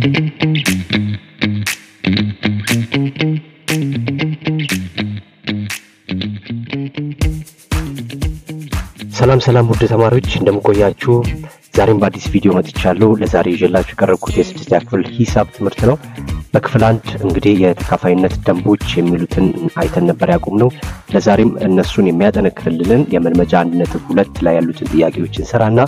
ሰላም ውድ ተማሪዎች እንደምቆያችሁ ዛሬም በአዲስ ቪዲዮ መጥቻለሁ። ለዛሬ ይዤላችሁ ቀረብኩት የስድስተኛ ክፍል ሂሳብ ትምህርት ነው። በክፍል 1 እንግዲህ የተካፋይነት ደንቦች የሚሉትን አይተን ነበር ያቆምነው። ለዛሬም እነሱን የሚያጠነክርልን የመልመጃ 1.2 ላይ ያሉትን ጥያቄዎችን ሰራና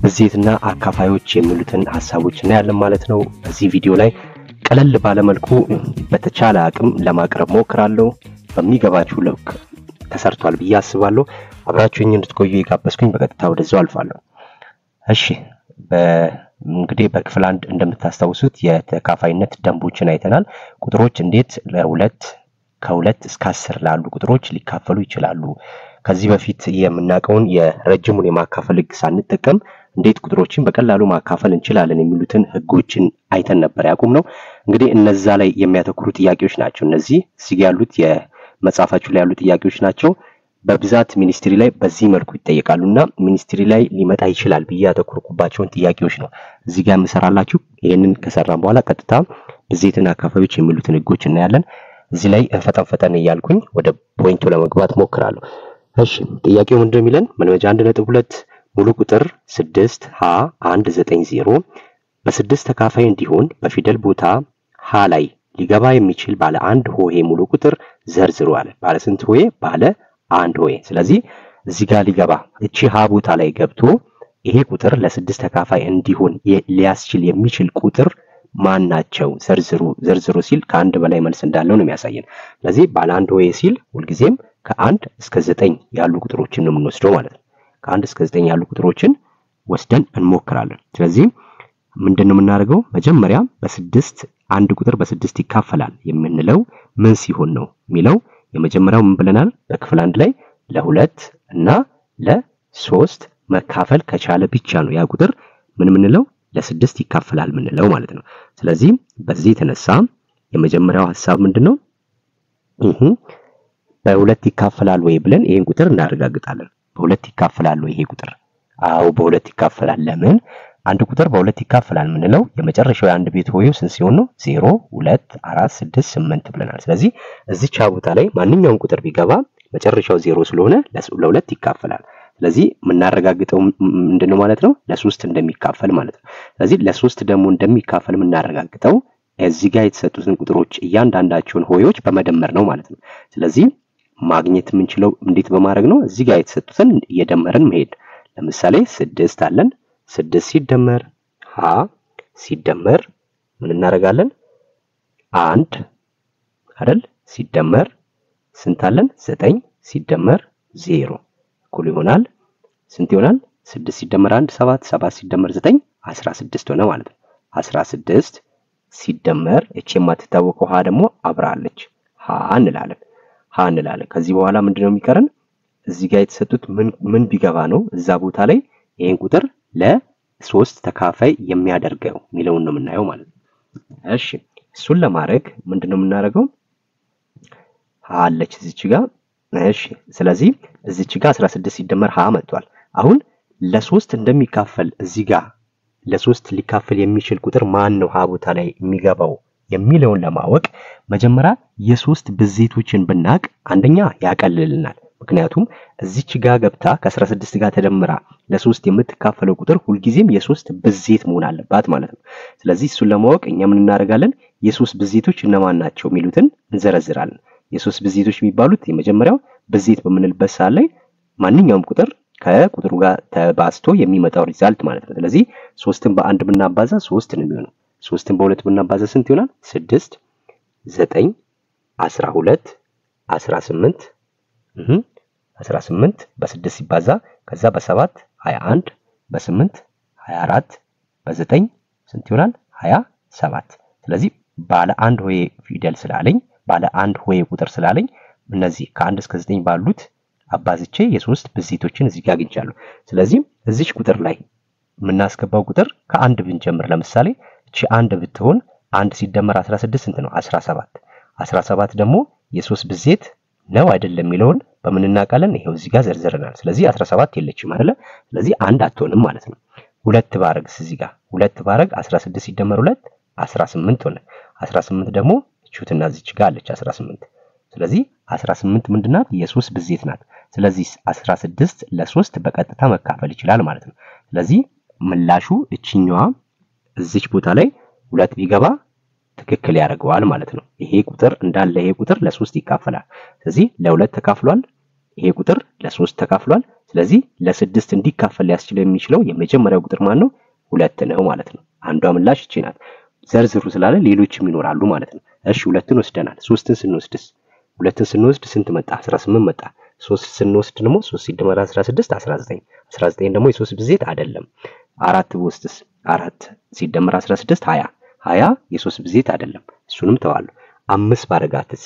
ብዜትና አካፋዮች የሚሉትን ሐሳቦች እናያለን ማለት ነው። በዚህ ቪዲዮ ላይ ቀለል ባለ መልኩ በተቻለ አቅም ለማቅረብ ሞክራለሁ። በሚገባችሁ ልክ ተሰርቷል ብዬ አስባለሁ። አብራችሁኝ እንድትቆዩ ይጋበዝኩኝ። በቀጥታ ወደዛው አልፋለሁ። እሺ እንግዲህ በክፍል 1 እንደምታስታውሱት የተካፋይነት ደንቦችን አይተናል። ቁጥሮች እንዴት ከ2 እስከ 10 ላሉ ቁጥሮች ሊካፈሉ ይችላሉ። ከዚህ በፊት የምናቀውን የረጅሙን የማካፈል ህግ ሳንጠቀም እንዴት ቁጥሮችን በቀላሉ ማካፈል እንችላለን የሚሉትን ህጎችን አይተን ነበር ያቆምነው። እንግዲህ እነዛ ላይ የሚያተኩሩ ጥያቄዎች ናቸው። እነዚህ እዚህ ያሉት የመጻፋችሁ ላይ ያሉ ጥያቄዎች ናቸው። በብዛት ሚኒስትሪ ላይ በዚህ መልኩ ይጠየቃሉና ሚኒስትሪ ላይ ሊመጣ ይችላል ብዬ ያተኮርኩባቸውን ጥያቄዎች ነው እዚህ ጋር የምሰራላችሁ። ይሄንን ከሰራን በኋላ ቀጥታ ብዜትና አካፋዮች የሚሉትን ህጎች እናያለን። እዚህ ላይ ፈጠን እያልኩኝ ወደ ፖይንቱ ለመግባት ሞክራለሁ። እሺ ጥያቄው ምንድነው የሚለን? መልመጃ 1.2 ሙሉ ቁጥር 6 ሀ 190 በ6 ተካፋይ እንዲሆን በፊደል ቦታ ሀ ላይ ሊገባ የሚችል ባለ 1 ሆሄ ሙሉ ቁጥር ዘርዝሩ አለ። ባለ ስንት ሆሄ? ባለ 1 ሆሄ። ስለዚህ እዚህ ጋር ሊገባ እቺ ሀ ቦታ ላይ ገብቶ ይሄ ቁጥር ለ6 ተካፋይ እንዲሆን ሊያስችል የሚችል ቁጥር ማን ናቸው? ዘርዝሩ ሲል ከአንድ በላይ መልስ እንዳለው ነው የሚያሳየን። ስለዚህ ባለ 1 ሆሄ ሲል ሁልጊዜም ከ1 እስከ 9 ያሉ ቁጥሮችን ነው የምንወስደው ማለት ነው። ከ1 እስከ 9 ያሉ ቁጥሮችን ወስደን እንሞክራለን። ስለዚህ ምንድነው የምናደርገው? መጀመሪያ በ6 አንድ ቁጥር በ6 ይካፈላል የምንለው ምን ሲሆን ነው የሚለው የመጀመሪያው ምን ብለናል? በክፍል 1 ላይ ለ2 እና ለ3 መካፈል ከቻለ ብቻ ነው ያ ቁጥር ምን ምንለው ለ6 ይካፈላል ምንለው ማለት ነው። ስለዚህ በዚህ የተነሳ የመጀመሪያው ሐሳብ ምንድነው? በ2 ይካፈላል ወይ ብለን ይሄን ቁጥር እናረጋግጣለን። በ2 ይካፈላል ወይ ይሄ ቁጥር? አዎ በ2 ይካፈላል። ለምን? አንድ ቁጥር በ2 ይካፈላል ምንለው የመጨረሻው አንድ ቤት ሆሄው ስንት ሲሆን ነው? 0 2 4 6 8 ብለናል። ስለዚህ እዚህ ቻ ቦታ ላይ ማንኛውም ቁጥር ቢገባ መጨረሻው 0 ስለሆነ ለ2 ይካፈላል። ስለዚህ ምናረጋግጠው ምንድነው ማለት ነው? ለ3 እንደሚካፈል ማለት ነው። ስለዚህ ለ3 ደግሞ እንደሚካፈል ምናረጋግጠው እዚህ ጋር የተሰጡትን ቁጥሮች እያንዳንዳቸውን ሆሄዎች በመደመር ነው ማለት ነው። ስለዚህ ማግኘት የምንችለው እንዴት በማድረግ ነው? እዚህ ጋር የተሰጡትን እየደመርን መሄድ። ለምሳሌ 6 አለን። 6 ሲደመር ሀ ሲደመር ምን እናደርጋለን? 1 አይደል? ሲደመር ስንት አለን? 9 ሲደመር 0 እኩል ይሆናል ስንት ይሆናል? 6 ሲደመር 1 7 7 ሲደመር 9 16 ሆነ ማለት ነው። 16 ሲደመር እቺ የማትታወቀው ሀ ደግሞ አብራለች ሀ እንላለን። ከዚህ በኋላ ምንድነው የሚቀረን? እዚህ ጋር የተሰጡት ምን ቢገባ ነው እዛ ቦታ ላይ ይሄን ቁጥር ለ3 ተካፋይ የሚያደርገው ሚለውን ነው የምናየው ማለት ነው። እሺ እሱን ለማድረግ ምንድነው የምናደርገው? ሀ አለች እዚች ጋር። እሺ ስለዚህ እዚች ጋር 16 ሲደመር ሀ መጥቷል። አሁን ለ3 እንደሚካፈል እዚህ ጋር ለ3 ሊካፈል የሚችል ቁጥር ማን ነው ሀ ቦታ ላይ የሚገባው የሚለውን ለማወቅ መጀመሪያ የ3 ብዜቶችን ብናቅ አንደኛ ያቀልልናል። ምክንያቱም እዚች ጋር ገብታ ከ16 ጋር ተደምራ ለ3 የምትካፈለው ቁጥር ሁልጊዜም የ3 ብዜት መሆን አለባት ማለት ነው። ስለዚህ እሱን ለማወቅ እኛ ምን እናደርጋለን? የ3 ብዜቶች እነማን ናቸው የሚሉትን እንዘረዝራለን። የ3 ብዜቶች የሚባሉት የመጀመሪያው ብዜት በምንልበት ሰዓት ላይ ማንኛውም ቁጥር ከቁጥሩ ጋር ተባዝቶ የሚመጣው ሪዛልት ማለት ነው። ስለዚህ 3ን በ1 ብናባዛ 3 ነው የሚሆነው። 3ን በ2 ብናባዛ ስንት ይሆናል? 6 9 12 18 18 በ6 ሲባዛ ከዛ በ7 21 በ8 24 በ9 ስንት ይሆናል? 27። ስለዚህ ባለ 1 ሆሄ ፊደል ስላለኝ ባለ 1 ሆሄ ቁጥር ስላለኝ እነዚህ ከ1 እስከ 9 ባሉት አባዝቼ የ3 ብዜቶችን እዚህ ጋር አግኝቻለሁ። ስለዚህ እዚች ቁጥር ላይ የምናስገባው ቁጥር ከ1 ብንጀምር ለምሳሌ እቺ 1 ብትሆን 1 ሲደመር 16 ስንት ነው? 17። 17 ደግሞ የ3 ብዜት ነው አይደለም የሚለውን በምን እናውቃለን? ይሄው እዚህ ጋር ዘርዝረናል። ስለዚህ 17 የለችም አይደለ? ስለዚህ 1 አትሆንም ማለት ነው። 2 ባረግስ እዚህ ጋር 2 ባረግ 16 ሲደመር 2 18 ሆነ 18 ደግሞ እቹትና እዚች ጋር አለች 18 ስለዚህ 18 ምንድናት የ3 ብዜት ናት ስለዚህ 16 ለ3 በቀጥታ መካፈል ይችላል ማለት ነው ስለዚህ ምላሹ እቺኛዋ እዚች ቦታ ላይ 2 ቢገባ ትክክል ያደርገዋል ማለት ነው ይሄ ቁጥር እንዳለ ይሄ ቁጥር ለ3 ይካፈላል ስለዚህ ለ2 ተካፍሏል ይሄ ቁጥር ለ3 ተካፍሏል ስለዚህ ለ6 እንዲካፈል ያስችለው የሚችለው የመጀመሪያው ቁጥር ማን ነው 2 ነው ማለት ነው አንዷ ምላሽ እቺ ናት ዘርዝሩ ስላለ ሌሎችም ይኖራሉ ማለት ነው እሺ 2ን ወስደናል 3ን ስንወስድስ 2ን ስንወስድ ስንት መጣ 18 መጣ 3 ስንወስድ ደግሞ 3 ሲደመር 16 19 19 ደግሞ የ3 ብዜት አይደለም 4 ውስጥስ 4 ሲደመር 16 20 20 የ3 ብዜት አይደለም እሱንም ተዋሉ 5 ባረጋትስ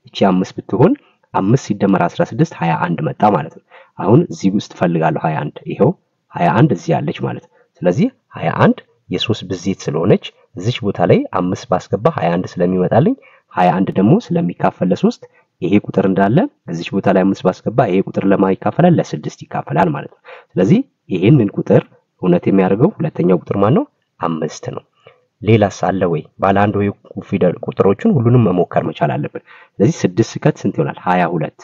እቺ 5 ብትሆን 5 ሲደመር 16 21 መጣ ማለት ነው አሁን እዚህ ውስጥ ፈልጋለሁ 21 ይሄው 21 እዚህ ያለች ማለት ስለዚህ 21 የ3 ብዜት ስለሆነች እዚች ቦታ ላይ 5 ባስገባ 21 ስለሚመጣልኝ 21 ደግሞ ስለሚካፈል ለ3 ይሄ ቁጥር እንዳለ እዚች ቦታ ላይ 5 ባስገባ ይሄ ቁጥር ለማይካፈላል ለ6 ይካፈላል ማለት ነው ስለዚህ ይሄንን ቁጥር እውነት የሚያደርገው ሁለተኛው ቁጥር ማን ነው 5 ነው ሌላስ አለ ወይ ባለ አንድ ወይ ፊደል ቁጥሮችን ሁሉንም መሞከር መቻል አለብን ስለዚህ 6 ስከት ስንት ይሆናል 22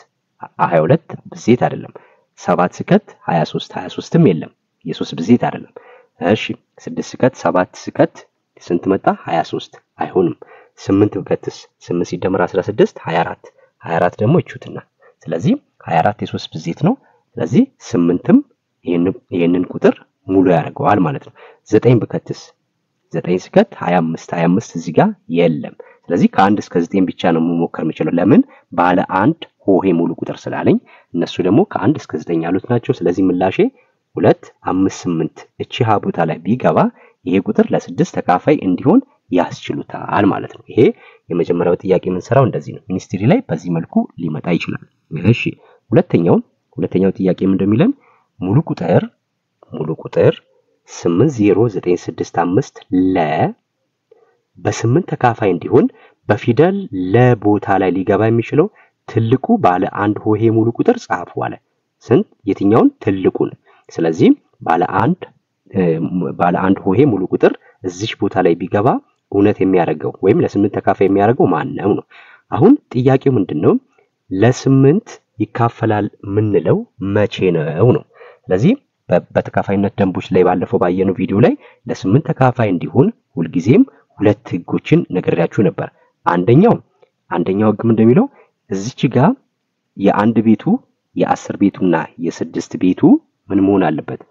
ብዜት አይደለም 7 ስከት 23 23ም የለም የ3 ብዜት አይደለም እሺ 6 ስከት 7 ስከት ስንት መጣ 23 አይሆንም 8 ብከትስ 8 ሲደመር 16 24 24 ደግሞ እቹትና ስለዚህ 24 የ3 ብዜት ነው ስለዚህ 8ም ይሄንን ቁጥር ሙሉ ያደርገዋል ማለት ነው 9 ብከትስ 9 ስከት 25 እዚህ ጋር የለም ስለዚህ ከ1 እስከ 9 ብቻ ነው መሞከር የምችለው ለምን ባለ አንድ ሆሄ ሙሉ ቁጥር ስላለኝ እነሱ ደግሞ ከ1 እስከ 9 ያሉት ናቸው ስለዚህ ምላሼ 2 5 8 እቺ ሀ ቦታ ላይ ቢገባ ይሄ ቁጥር ለ6 ተካፋይ እንዲሆን ያስችሉታል ማለት ነው ይሄ የመጀመሪያው ጥያቄ የምንሰራው እንደዚህ ነው ሚኒስትሪ ላይ በዚህ መልኩ ሊመጣ ይችላል እሺ ሁለተኛው ጥያቄ ምን እንደሚለን ሙሉ ቁጥር 80965 በ8 ተካፋይ እንዲሆን በፊደል ለቦታ ላይ ሊገባ የሚችለው ትልቁ ባለ አንድ ሆሄ ሙሉ ቁጥር ጻፉ አለ ስንት የትኛውን ትልቁን ስለዚህ ባለ አንድ ሆሄ ሙሉ ቁጥር እዚች ቦታ ላይ ቢገባ እውነት የሚያደርገው ወይም ለ8 ተካፋይ የሚያደርገው ማን ነው አሁን ጥያቄው ምንድነው ለ8 ይካፈላል ምንለው መቼ ነው ስለዚህ በተካፋይነት ደንቦች ላይ ባለፈው ባየነው ቪዲዮ ላይ ለ8 ተካፋይ እንዲሆን ሁሉ ጊዜም ሁለት ህጎችን ነግሬያችሁ ነበር አንደኛው ህግ እንደሚለው እዚች ጋር የአንድ ቤቱ የ10 ቤቱና የ6 ቤቱ ምን መሆን አለበት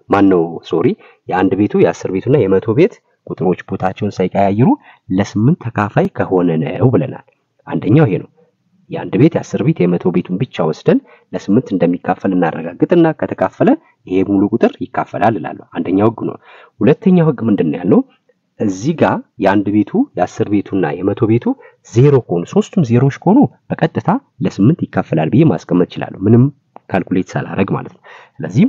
የአንድ ቤቱ የ10 ቤቱና የ100 ቤት ቁጥሮች ቦታቸውን ሳይቀያይሩ ለ8 ተካፋይ ከሆነ ነው ብለናል አንደኛው ይሄ ነው የአንድ ቤት የ10 ቤት የ100 ቤቱን ብቻ ወስደን ለ8 እንደሚካፈል እናረጋግጥና ከተካፈለ ይሄ ሙሉ ቁጥር ይካፈላል እላለሁ አንደኛው ህግ ነው ሁለተኛው ህግ ምንድነው ያለው እዚህ ጋር የአንድ ቤቱ የ10 ቤቱና የ100 ቤቱ 0 ከሆኑ ሶስቱም ዜሮዎች ከሆኑ በቀጥታ ለ8 ይካፈላል ብዬ ማስቀመጥ ይችላል ምንም ካልኩሌት ሳላረግ ማለት ነው ስለዚህ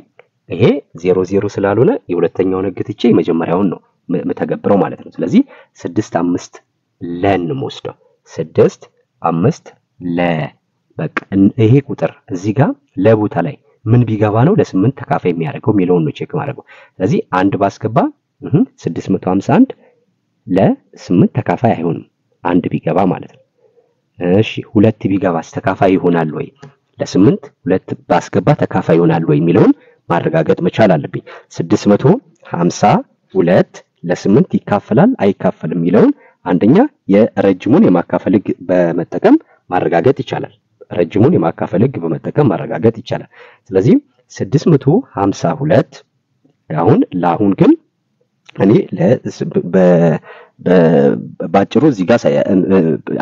ይሄ 0 ስላልሆነ የሁለተኛውን ህግ ትቼ የመጀመሪያውን ነው መተገብረው ማለት ነው ስለዚህ 6 5 ለን ወስደው 6 5 ለ በቃ ይሄ ቁጥር እዚህ ጋር ለቦታ ላይ ምን ቢገባ ነው ለ8 ተካፋይ የሚያደርገው ሚለውን ነው ቼክ ማድረገው ስለዚህ አንድ ባስገባ 651 ለ8 ተካፋይ አይሆንም አንድ ቢገባ ማለት ነው እሺ ሁለት ቢገባስ ተካፋይ ይሆናል ወይ ለ8 ሁለት ባስገባ ተካፋይ ይሆናል ወይ ሚለውን ማረጋገጥ መቻል አለብኝ 652 ለ8 ይካፈላል አይካፈልም ሚለውን አንደኛ የረጅሙን የማካፈል ህግ በመጠቀም ማረጋገጥ ይቻላል ረጅሙን የማካፈል ህግ በመጠቀም ማረጋገጥ ይቻላል ስለዚህ 652 አሁን ግን እኔ ባጭሩ እዚህ ጋር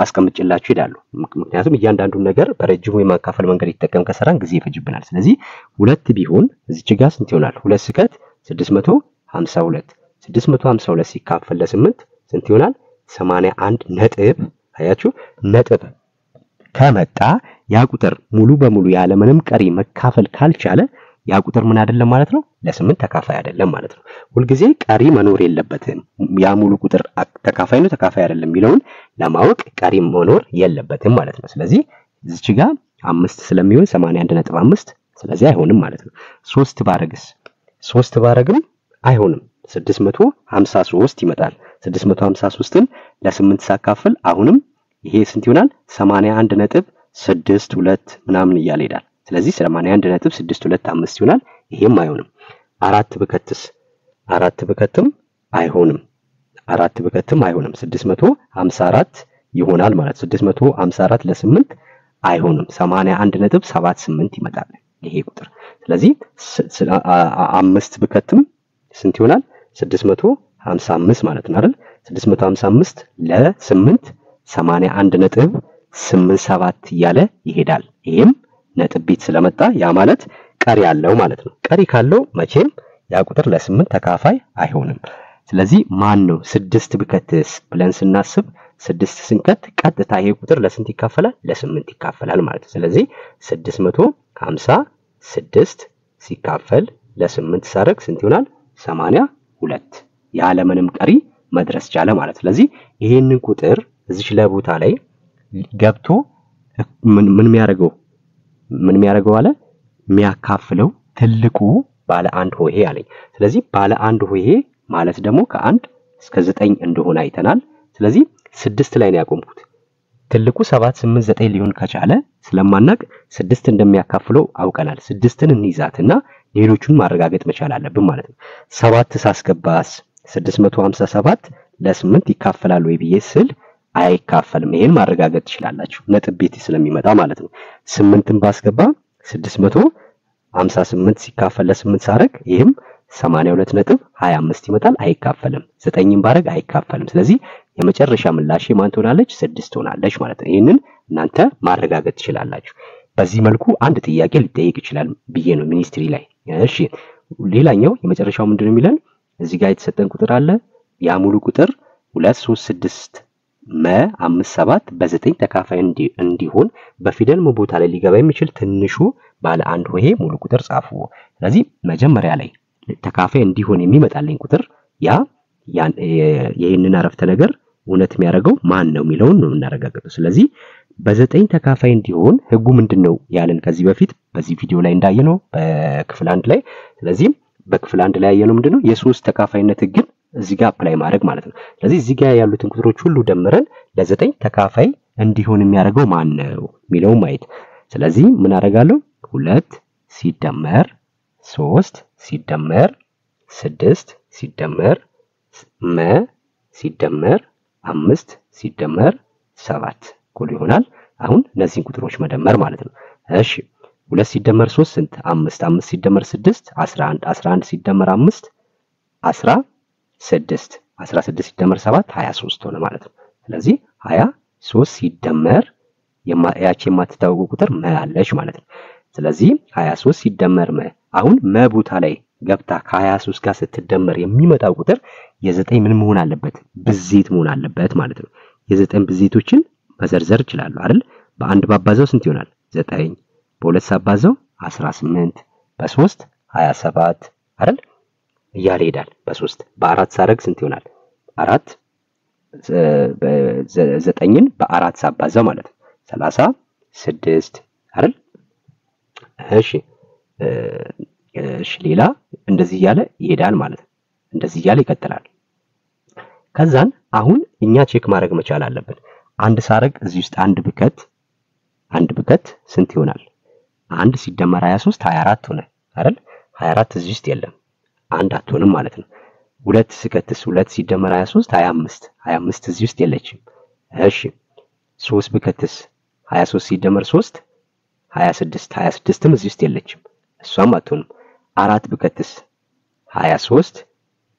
አስቀምጬላችሁ ሄዳለሁ ምክንያቱም እያንዳንዱን ነገር በረጅሙ የማካፈል መንገድ ይተከም ከሰራን ጊዜ ይፈጅብናል ስለዚህ ሁለት ቢሆን እዚች ጋር ስንት ይሆናል 2 ስከት 652 ሲካፈል ለ8 ስንት ይሆናል 81 ነጥብ አያችሁ ነጥብ ከመጣ ያ ቁጥር ሙሉ በሙሉ ያለ ምንም ቀሪ መካፈል ካልቻለ ያ ቁጥር ምን አይደለም ማለት ነው ለ8 ተካፋይ አይደለም ማለት ነው ሁሉ ጊዜ ቀሪ መኖር የለበትም ያ ሙሉ ቁጥር ተካፋይ ነው ተካፋይ አይደለም ሚለውን ለማወቅ ቀሪ መኖር የለበትም ማለት ነው ስለዚህ እዚች ጋር 5 ስለሚሆን 81.5 ስለዚህ አይሆንም ማለት ነው 3 ባረግም አይሆንም 653 ይመጣል 653ን ለ8 ሳካፍል አሁንም ይሄ ስንት ይሆናል 81.62 ምናምን እያለ ይሄዳል ስለዚህ 81.625 ይሆናል ይሄም አይሆንም አራት ብከትም አይሆንም 654 ይሆናል ማለት 654 ለ8 አይሆንም 81.78 ይመጣል ይሄ ቁጥር ስለዚህ 5 ብከትም ስንት ይሆናል 655 ማለት ነው አይደል 655 ለ8 81.87 እያለ ይሄዳል ይሄም ነጥብ ቤት ስለመጣ ያ ማለት ቀሪ ያለው ማለት ነው ቀሪ ካለው መቼም ያ ቁጥር ለ8 ተካፋይ አይሆንም ስለዚህ ማን ነው 6 ብከትስ ብለን ስናስብ 6 ስንከት ቀጥታ ይሄ ቁጥር ለስንት ይካፈላል ለ8 ይካፈላል ማለት ነው ስለዚህ 656 ሲካፈል ለ8 ሳረግ ስንት ይሆናል 82 ያለ ምንም ቀሪ መድረስ ቻለ ማለት ስለዚህ ይሄንን ቁጥር እዚች ለቦታ ላይ ገብቶ ምን የሚያደርገው አለ የሚያካፍለው ትልቁ ባለ አንድ ሆሄ አለኝ ስለዚህ ባለ አንድ ሆሄ ማለት ደግሞ ከ1 እስከ 9 እንደሆነ አይተናል ስለዚህ 6 ላይ ነው ያቆምኩት ትልቁ 7 8 9 ሊሆን ከቻለ ስለማናቅ 6 እንደሚያካፍለው አውቀናል 6ን እንይዛትና ሌሎቹን ማረጋገጥ መቻል አለብን ማለት ነው 7 ሳስገባስ 657 ለ8 ይካፈላል ወይ ብዬ ስል አይካፈልም ይሄን ማረጋገጥ ትችላላችሁ ነጥብ ቤት ስለሚመጣ ማለት ነው 8ን ባስገባ 658 ሲካፈል ለ8 ሳረግ ይሄም 82.25 ይመጣል አይካፈልም 9ን ባረግ አይካፈልም ስለዚህ የመጨረሻ ምላሽ ማን ትሆናለች 6 ትሆናለች ማለት ነው ይሄንን እናንተ ማረጋገጥ ትችላላችሁ በዚህ መልኩ አንድ ጥያቄ ሊጠይቅ ይችላል ብዬ ነው ሚኒስትሪ ላይ እሺ ሌላኛው የመጨረሻው ምንድነው የሚለን እዚህ ጋር የተሰጠን ቁጥር አለ ያ ሙሉ ቁጥር 236 57 በ9 ተካፋይ እንዲሆን በፊደል ቦታ ላይ ሊገባ የሚችል ትንሹ ባለ አንድ ሆሄ ሙሉ ቁጥር ጻፉ ስለዚህ መጀመሪያ ላይ ተካፋይ እንዲሆን የሚመጣልኝ ቁጥር ያ ይሄንን አረፍተ ነገር እውነት የሚያደርገው ማን ነው የሚለውን ነው እናረጋግጠው ስለዚህ በ9 ተካፋይ እንዲሆን ህጉ ምንድነው ያለን ከዚህ በፊት በዚህ ቪዲዮ ላይ እንዳየነው በክፍል 1 ላይ ስለዚህ በክፍል 1 ላይ ያየነው ምንድነው የ3 ተካፋይነት ህግን እዚህ ጋር አፕላይ ማድረግ ማለት ነው ስለዚህ እዚህ ጋር ያሉትን ቁጥሮች ሁሉ ደምረን ለ9 ተካፋይ እንዲሆን የሚያደርገው ማን ነው የሚለው ማየት ስለዚህ ምን አደርጋለሁ 2 ሲደመር 3 ሲደመር 6 ሲደመር ሲደመር 5 ሲደመር 7 እኩል ይሆናል አሁን እነዚህን ቁጥሮች መደመር ማለት ነው እሺ 2 ሲደመር 3 ስንት 5 5 ሲደመር 6 11 11 ሲደመር 5 16 16 ሲደመር 7 23 ሆነ ማለት ነው ስለዚህ 23 ሲደመር ያቺ የማትታወቀው ቁጥር አለች ማለት ነው ስለዚህ 23 ሲደመር አሁን ቦታ ላይ ገብታ ከ23 ጋር ስትደመር የሚመጣው ቁጥር የ9 ምን መሆን አለበት ብዜት መሆን አለበት ማለት ነው የ9 ብዜቶችን መዘርዘር ይችላል አይደል በአንድ ባባዛው ስንት ይሆናል 9 በሁለት ሳባዛው 18 በ3 27 አይደል እያለ ይሄዳል በ3 በ4 ሳረግ ስንት ይሆናል 4 9ን በ4 ሳባዛው ማለት ነው 36 አይደል እሺ ሌላ እንደዚህ ያለ ይሄዳል ማለት ነው እንደዚህ ያለ ይቀጥላል ከዛን አሁን እኛ ቼክ ማድረግ መቻል አለብን አንድ ሳረግ እዚህ ውስጥ አንድ ብከት ስንት ይሆናል 1 ሲደመር 23 24 ሆነ አይደል 24 እዚህ ውስጥ የለም አንድ አትሆንም ማለት ነው 2 ስከትስ 2 ሲደመር 23 25 25 እዚህ ውስጥ የለችም እሺ 3 ብከትስ 23 ሲደመር 3 26 26ም እዚህ ውስጥ የለችም እሷም አትሆንም 4 ብከትስ 23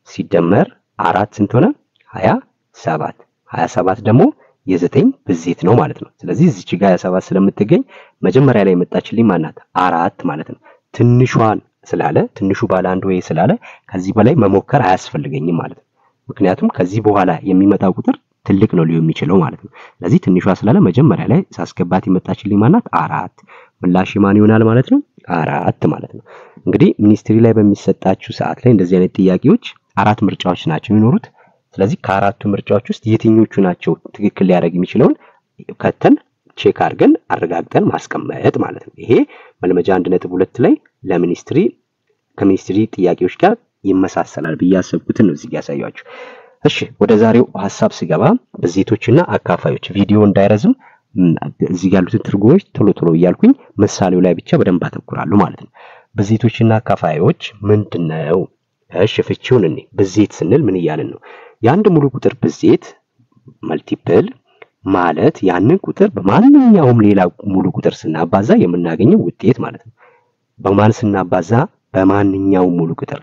ሲደመር 4 ስንት ሆነ 27 27 ደግሞ የ9 ብዜት ነው ማለት ነው ስለዚህ እዚች ጋር 27 ስለምትገኝ መጀመሪያ ላይ መጣችልኝ ማናት 4 ማለት ነው ትንሿን ስላለ ትንሹ ባለ አንድ ወይ ስላለ ከዚህ በላይ መሞከር አያስፈልገኝም ማለት ነው ምክንያቱም ከዚህ በኋላ የሚመጣው ቁጥር ትልቅ ነው ሊሆን የሚችለው ማለት ነው ስለዚህ ትንሿ ስላለ መጀመሪያ ላይ ሳስገባት ይመጣችልኝ ማናት 4 ምላሽ ማን ይሆናል ማለት ነው 4 ማለት ነው እንግዲህ ሚኒስትሪ ላይ በሚሰጣችሁ ሰዓት ላይ እንደዚህ አይነት ጥያቄዎች 4 ምርጫዎች ናቸው የሚኖሩት ስለዚህ ከአራቱ ምርጫዎች ውስጥ የትኞቹ ናቸው ትክክል ሊያደርግ የሚችለውን ከተን ቼክ አድርገን አረጋግጠን ማስቀመጥ ማለት ነው ይሄ መልመጃ 1.2 ላይ ለሚኒስትሪ ከሚኒስትሪ ጥያቄዎች ጋር ይመሳሰላል በያሰብኩትን ነው እዚህ ጋር ያሳያችሁ እሺ ወደ ዛሬው ሐሳብ ሲገባ ብዜቶችና አካፋዮች ቪዲዮ እንዳይረዝም እዚህ ጋር ያሉትን ትርጉሞች ቶሎ እያልኩኝ ምሳሌው ላይ ብቻ በደንብ አተኩራለሁ ማለት ነው ብዜቶችና አካፋዮች ምንድነው እሺ ፍቺውን እኔ ብዜት ስንል ምን ይያልን ነው የአንድ ሙሉ ቁጥር ብዜት መልቲፕል ማለት ያንን ቁጥር በማንኛውም ሌላ ሙሉ ቁጥር ስናባዛ የምናገኘው ውጤት ማለት ነው በማን ስናባዛ በማንኛውም ሙሉ ቁጥር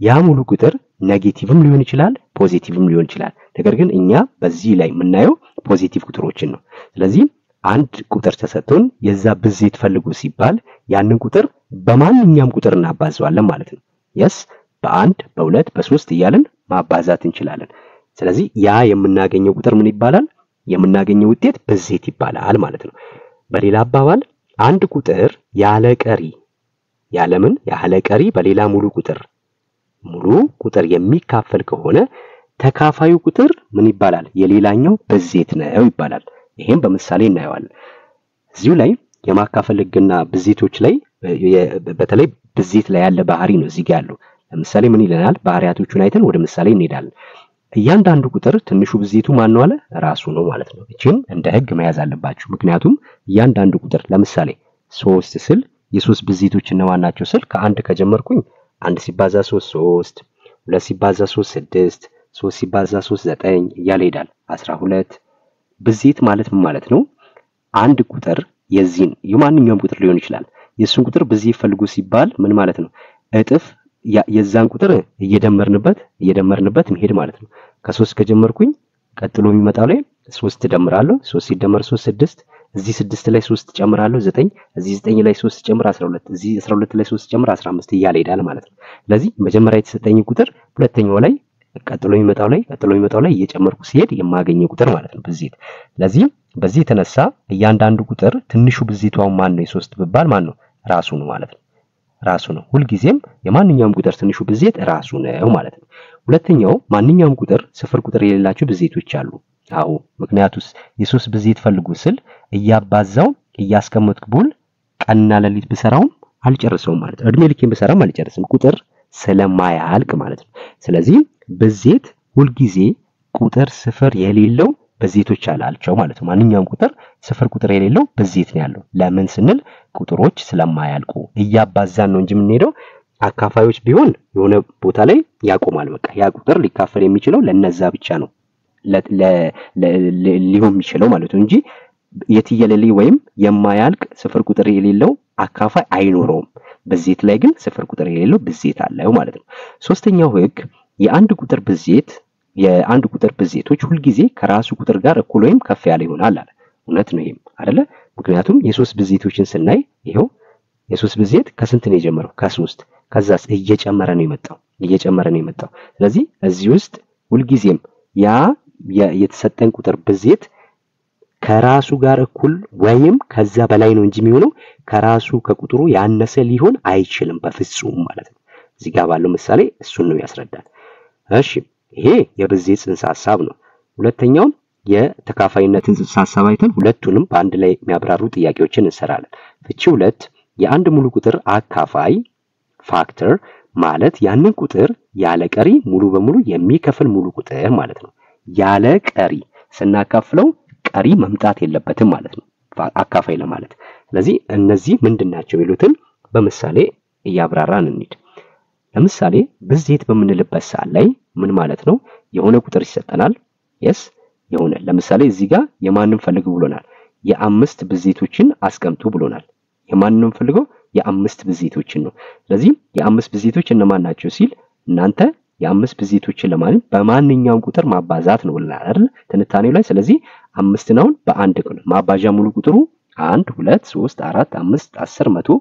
ያ ሙሉ ቁጥር ኔጌቲቭም ሊሆን ይችላል ፖዚቲቭም ሊሆን ይችላል ነገር ግን እኛ በዚህ ላይ የምናየው ፖዚቲቭ ቁጥሮችን ነው ስለዚህ አንድ ቁጥር ተሰጥቶን የዛ ብዜት ፈልጉ ሲባል ያንን ቁጥር በማንኛውም ቁጥር እናባዛዋለን ማለት ነው yes በአንድ በሁለት በሶስት እያልን ማባዛት እንችላለን ስለዚህ ያ የምናገኘው ቁጥር ምን ይባላል የምናገኘው ውጤት ብዜት ይባላል ማለት ነው በሌላ አባባል አንድ ቁጥር ያለ ቀሪ በሌላ ሙሉ ቁጥር የሚካፈል ከሆነ ተካፋዩ ቁጥር ምን ይባላል የሌላኛው ብዜት ነው ይባላል ይሄን በምሳሌ እናየዋለን እዚሁ ላይ የማካፈል ህግና ብዜቶች ላይ በተለይ ብዜት ላይ ያለ ባህሪ ነው እዚህ ጋር ያለው ለምሳሌ ምን ይለናል ባህሪያቶቹን አይተን ወደ ምሳሌ እንሄዳለን እያንዳንዱ ቁጥር ትንሹ ብዜቱ ማን ነው አለ ራሱ ነው ማለት ነው እቺን እንደ ህግ መያዝ አለባችሁ ምክንያቱም እያንዳንዱ ቁጥር ለምሳሌ 3 ስል የሶስት ብዜቶች እነማን ናቸው ስል ከአንድ ከጀመርኩኝ 1 ሲባዛ 3 3 2 ሲባዛ 3 6 3 ሲባዛ 3 9 እያለ ይሄዳል 12 ብዜት ማለት ምን ማለት ነው አንድ ቁጥር የዚህን የማንኛውም ቁጥር ሊሆን ይችላል የሱን ቁጥር ብዜት ፈልጉ ሲባል ምን ማለት ነው እጥፍ የዛን ቁጥር እየደመርንበት መሄድ ማለት ነው ከ3 ከጀመርኩኝ ቀጥሎ የሚመጣው ላይ 3 ደምራለሁ 3 ሲደመር 3 6 እዚህ 6 ላይ 3 ጨምራለሁ 9 እዚህ 9 ላይ 3 ጨምር 12 እዚህ 12 ላይ 3 ጨምር 15 እያለ ይሄዳል ማለት ነው ስለዚህ መጀመሪያ የተሰጠኝ ቁጥር ሁለተኛው ላይ ቀጥሎ የሚመጣው ላይ እየጨመርኩ ሲሄድ የማገኘው ቁጥር ማለት ነው ብዜት ስለዚህ በዚህ የተነሳ እያንዳንዱ ቁጥር ትንሹ ብዜቷው ማን ነው የ3 ብባል ማን ነው ራሱ ነው ማለት ነው ራሱ ነው ሁሉ ጊዜም የማንኛውም ቁጥር ትንሹ ብዜት ራሱ ነው ማለት ነው ሁለተኛው ማንኛውም ቁጥር ስፍር ቁጥር የሌላቸው ብዜቶች አሉ አዎ ምክንያቱስ የ3 ብዜት ፈልጉ ስል እያባዛው እያስቀመጥኩ ቡል ቀንና ለሊት በሰራውም አልጨርሰውም ማለት ነው እድሜ ልኬን በሰራም አልጨርስም ቁጥር ስለማያልቅ ማለት ነው ስለዚህ ብዜት ሁሉ ጊዜ ቁጥር ስፍር የሌለው ብዜቶች አላልቸው ማለት ነው ማንኛውም ቁጥር ስፍር ቁጥር የሌለው ብዜት ነው ያለው ለምን ስንል ቁጥሮች ስለማያልቁ እያባዛን ነው እንጂ የምንሄደው አካፋዮች ቢሆን የሆነ ቦታ ላይ ያቆማል በቃ ያ ቁጥር ሊካፈል የሚችለው ለነዛ ብቻ ነው ሊሆን የሚችለው ማለት ነው እንጂ የትየለሊ ወይም የማያልቅ ስፍር ቁጥር የሌለው አካፋይ አይኖርም ብዜት ላይ ግን ስፍር ቁጥር የሌለው ብዜት አለው ማለት ነው ሶስተኛው ህግ የአንድ ቁጥር ብዜቶች ሁሉ ጊዜ ከራሱ ቁጥር ጋር እኩል ወይም ከፍ ያለ ይሆናል አለ እውነት ነው ይሄም አይደለ ምክንያቱም የሶስት ብዜቶችን ስናይ ይሄው የሶስት ብዜት ከስንት ነው የጀመረው ከ3 ከዛስ እየጨመረ ነው የመጣው ስለዚህ እዚህ ውስጥ ሁሉ ጊዜም ያ የተሰጠን ቁጥር ብዜት ከራሱ ጋር እኩል ወይም ከዛ በላይ ነው እንጂ የሚሆነው ከራሱ ከቁጥሩ ያነሰ ሊሆን አይችልም በፍጹም ማለት ነው እዚህ ጋር ባለው ምሳሌ እሱን ነው ያስረዳል እሺ ይሄ የብዜት ጽንሰ ሐሳብ ነው ሁለተኛው የተካፋይነትን ጽንሰ ሐሳብ አይተን ሁለቱንም በአንድ ላይ የሚያብራሩ ጥያቄዎችን እንሰራለን ፍቺ 2 የአንድ ሙሉ ቁጥር አካፋይ ፋክተር ማለት ያንን ቁጥር ያለ ቀሪ ሙሉ በሙሉ የሚከፍል ሙሉ ቁጥር ማለት ነው ያለ ቀሪ ስናካፍለው ቀሪ መምጣት የለበትም ማለት ነው አካፋይ ለማለት ስለዚህ እነዚህ ምንድናቸው ይሉትን በምሳሌ ያብራራን እንሂድ ለምሳሌ ብዜት በመንልበት ሰዓት ላይ ምን ማለት ነው የሆነ ቁጥር ይሰጠናል yes የሆነ ለምሳሌ እዚህ ጋር የማንንም ፈልጉ ብሎናል የአምስት ብዜቶችን አስቀምጡ ብሎናል የማንንም ፈልገው የአምስት ብዜቶችን ነው ስለዚህ የአምስት ብዜቶች እነማን ናቸው ሲል እናንተ የአምስት ብዜቶችን ለማለት በማንኛውም ቁጥር ማባዛት ነው ብለናል አይደል ትንታኔው ላይ ስለዚህ አምስት ነው በአንድ ቁጥር ማባዣ ሙሉ ቁጥሩ 1 2 3 4 5 10 100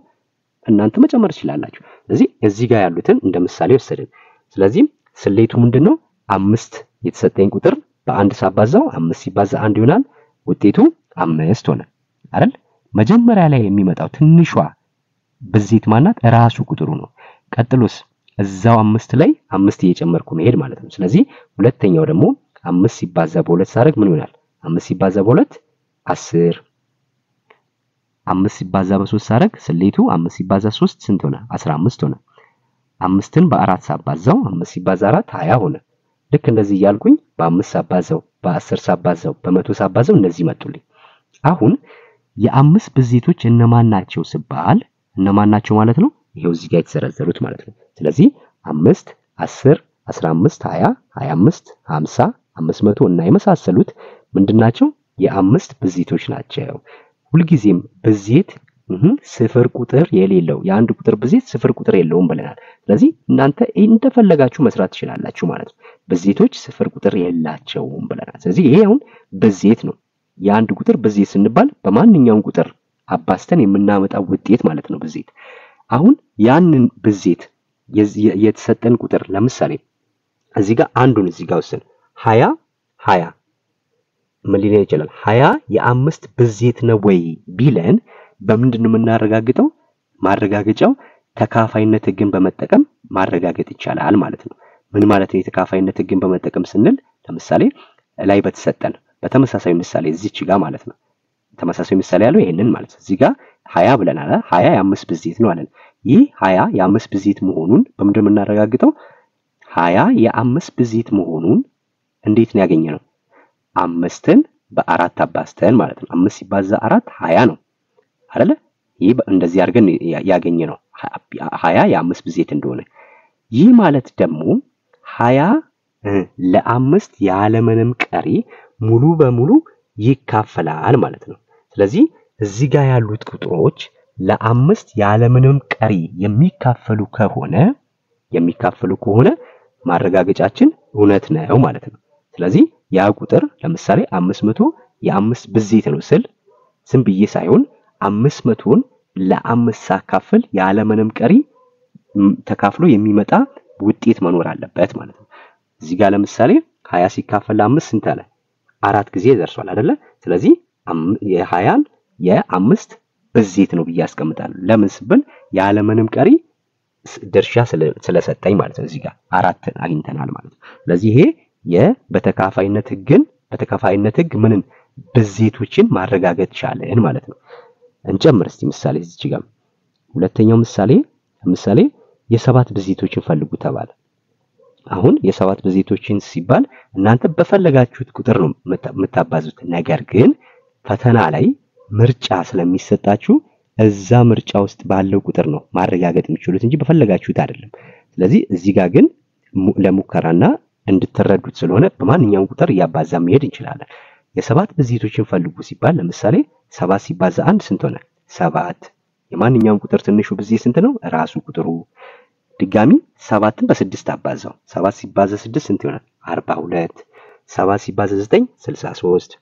እናንተ መጨመር ይችላልላችሁ ስለዚህ እዚህ ጋር ያሉትን እንደ ምሳሌ ወሰድን ስለዚህ ስሌቱ ምንድነው 5 የተሰጠኝ ቁጥር በአንድ ሳባዛው 5 ሲባዛ 1 ይሆናል ውጤቱ 5 ሆነ አይደል መጀመሪያ ላይ የሚመጣው ትንሿ ብዜት ማናት ራሱ ቁጥሩ ነው ቀጥሎስ እዛው 5 ላይ 5 እየጨመርኩ መሄድ ማለት ነው ስለዚህ ሁለተኛው ደግሞ 5 ሲባዛ በ2 ሳረግ ምን ይሆናል 5 ሲባዛ በ2 10 5 ሲባዛ በ3 ሳረግ ስሌቱ 5 ሲባዛ 3 ስንት ሆነ 15 ሆነ 5ን በ4 ሳባዛው 5 ሲባዛ 4 20 ሆነ። ልክ እንደዚህ እያልኩኝ በ5 ሳባዛው በ10 ሳባዛው በ100 ሳባዛው እንደዚህ መጡልኝ። አሁን የ5 ብዜቶች እነማን ናቸው ሲባል እነማን ናቸው ማለት ነው? ይሄው እዚህ ጋር የተዘረዘሩት ማለት ነው። ስለዚህ 5 10 15 20 25 50 500 እና የመሳሰሉት ምንድናቸው? የ5 ብዜቶች ናቸው። ሁልጊዜም ብዜት ስፍር ቁጥር የሌለው የአንድ ቁጥር ብዜት ስፍር ቁጥር የለውም ብለናል። ስለዚህ እናንተ እንደፈለጋችሁ መስራት ትችላላችሁ ማለት ነው። ብዜቶች ስፍር ቁጥር የላቸውም ብለናል። ስለዚህ ይሄ አሁን ብዜት ነው። የአንድ ቁጥር ብዜት ስንባል በማንኛውም ቁጥር አባስተን የምናመጣው ውጤት ማለት ነው ብዜት። አሁን ያንን ብዜት የተሰጠን ቁጥር ለምሳሌ እዚህ ጋር አንዱን እዚህ ጋር ወስን 20 ምን ሊሆን ይችላል? 20 የ5 ብዜት ነው ወይ ቢለን በምንድነው የምናረጋግጠው? ማረጋገጫው ተካፋይነት ህግን በመጠቀም ማረጋገጥ ይቻላል ማለት ነው። ምን ማለት ነው የተካፋይነት ህግን በመጠቀም ስንል? ለምሳሌ ላይ በተሰጠን በተመሳሳይ ምሳሌ እዚች ጋር ማለት ነው። ተመሳሳይ ምሳሌ ያለው ይሄንን ማለት ነው። እዚህ ጋር 20 ብለናል። 20 የ5 ብዜት ነው አለን። ይህ 20 የ5 ብዜት መሆኑን በምንድነው የምናረጋግጠው? 20 የ5 ብዜት መሆኑን እንዴት ነው ያገኘነው? 5ን በ4 አባዝተን ማለት ነው። 5 ሲባዛ 4 20 ነው አይደለ? ይህ እንደዚህ አድርገን ያገኘነው 20 የ5 ብዜት እንደሆነ። ይህ ማለት ደግሞ 20 ለ5 ያለምንም ቀሪ ሙሉ በሙሉ ይካፈላል ማለት ነው። ስለዚህ እዚህ ጋር ያሉት ቁጥሮች ለ5 ያለምንም ቀሪ የሚካፈሉ ከሆነ ማረጋገጫችን እውነት ነው ማለት ነው። ስለዚህ ያ ቁጥር ለምሳሌ 500 የ5 ብዜት ነው ስል ዝም ብዬ ሳይሆን 500ን ለ5 ሳካፍል ያለምንም ቀሪ ተካፍሎ የሚመጣ ውጤት መኖር አለበት ማለት ነው። እዚህ ጋር ለምሳሌ 20 ሲካፈል ለ5 ስንት አለ? 4 ጊዜ ደርሷል አይደለ? ስለዚህ የ20ን የ5 ብዜት ነው ብዬ አስቀምጣለሁ። ለምን ስብል ያለምንም ቀሪ ድርሻ ስለሰጠኝ ማለት ነው። እዚህ ጋር 4 አግኝተናል ማለት ነው። ስለዚህ ይሄ በተካፋይነት ህግ ምንን ብዜቶችን ማረጋገጥ ቻለን ማለት ነው። እንጨምር እስቲ ምሳሌ እዚህ ጋር ሁለተኛው ምሳሌ የ7 ብዜቶችን ፈልጉ ተባለ። አሁን የ7 ብዜቶችን ሲባል እናንተ በፈለጋችሁት ቁጥር ነው የምታባዙት። ነገር ግን ፈተና ላይ ምርጫ ስለሚሰጣችሁ እዛ ምርጫ ውስጥ ባለው ቁጥር ነው ማረጋገጥ የምትችሉት እንጂ በፈለጋችሁት አይደለም። ስለዚህ እዚህ ጋር ግን ለሙከራና እንድትረዱት ስለሆነ በማንኛውም ቁጥር ያባዛ መሄድ እንችላለን። የ7 ብዜቶችን ፈልጉ ሲባል ለምሳሌ 7 ሲባዛ 1 ስንት ሆነ? 7። የማንኛውም ቁጥር ትንሹ ብዜት ስንት ነው? ራሱ ቁጥሩ። ድጋሚ 7ን በ6 አባዛው። 7 ሲባዛ 6 ስንት ይሆናል? 42። 7 ሲባዛ 9 63።